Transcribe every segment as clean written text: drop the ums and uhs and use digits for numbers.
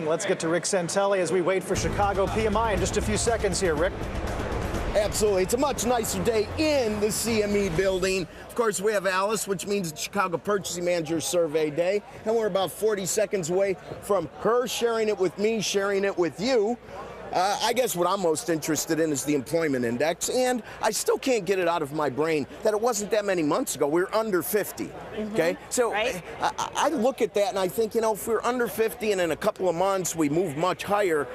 Let's get to Rick Santelli as we wait for Chicago PMI in just a few seconds here, Rick. Absolutely. It's a much nicer day in the CME building. Of course, we have Alyce, which means it's Chicago Purchasing Manager Survey Day. And we're about 40 seconds away from her sharing it with me, sharing it with you. I guess what I'm most interested in is the employment index, and I still can't get it out of my brain that it wasn't that many months ago. We were under 50, okay? So right. I look at that and I think, you know, if we're under 50 and in a couple of months we move much higher,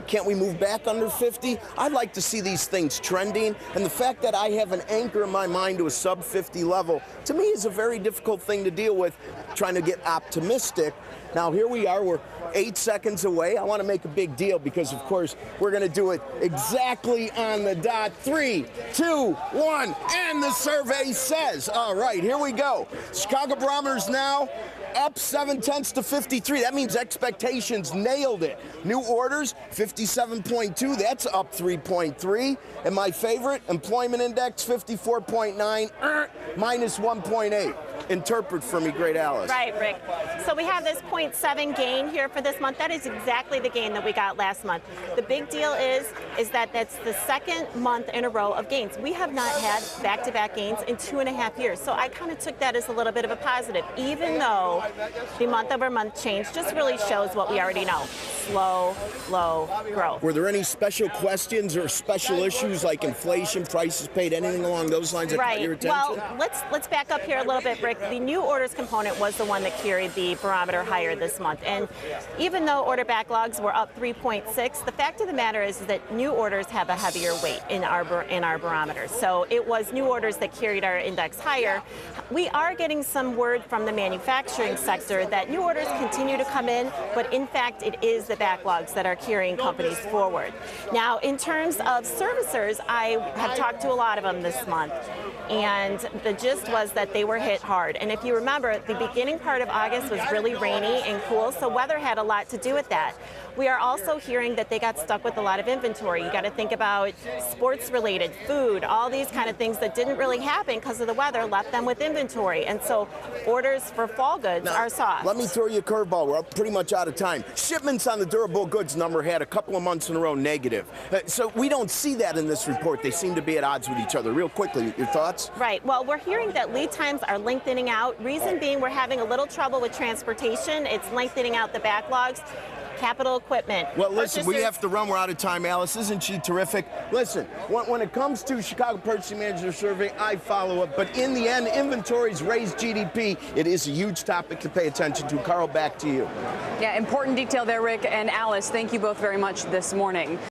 can't we move back under 50? I'd like to see these things trending, and the fact that I have an anchor in my mind to a sub 50 level, to me is a very difficult thing to deal with, trying to get optimistic. Now here we are, we're 8 seconds away. I want to make a big deal because, of course, we're going to do it exactly on the dot. 3, 2, 1, and the survey says, all right, here we go. Chicago barometer's now up 0.7 to 53. That means expectations nailed it. New orders, 57.2. That's up 3.3. And my favorite, employment index, 54.9, minus 1.8. Interpret for me, great Alyce. Right, Rick. So we have this 0.7 gain here for this month. That is exactly the gain that we got last month. The big deal is that that's the second month in a row of gains. We have not had back-to-back gains in 2.5 years. So I kind of took that as a little bit of a positive, even though the month-over-month change just really shows what we already know. Slow, low growth. Were there any special questions or special issues like inflation, prices paid, anything along those lines that caught your attention? Well, let's back up here a little bit, Rick. The new orders component was the one that carried the barometer higher this month. And even though order backlogs were up 3.6, the fact of the matter is that new orders have a heavier weight in our barometer. So it was new orders that carried our index higher. We are getting some word from the manufacturing sector that new orders continue to come in, but in fact it is the backlogs that are carrying companies forward. Now, in terms of servicers, I have talked to a lot of them this month, and the gist was that they were hit hard. And if you remember, the beginning part of August was really rainy and cool, so weather had a lot to do with that. We are also hearing that they got stuck with a lot of inventory. You got to think about sports-related, food, all these kind of things that didn't really happen because of the weather, left them with inventory. And so orders for fall goods are soft. Let me throw you a curveball. We're pretty much out of time. Shipments on the durable goods number had a couple of months in a row negative. So we don't see that in this report. They seem to be at odds with each other. Real quickly, your thoughts? Right. Well, we're hearing that lead times are lengthening out. Reason being, we're having a little trouble with transportation. It's lengthening out the backlogs. Capital equipment. Well, listen, we have to run. We're out of time. Alyce, isn't she terrific? Listen, when it comes to Chicago Purchasing Manager Survey, I follow it. But in the end, inventories raise GDP. It is a huge topic to pay attention to. Carl, back to you. Yeah, important detail there, Rick and Alyce. Thank you both very much this morning.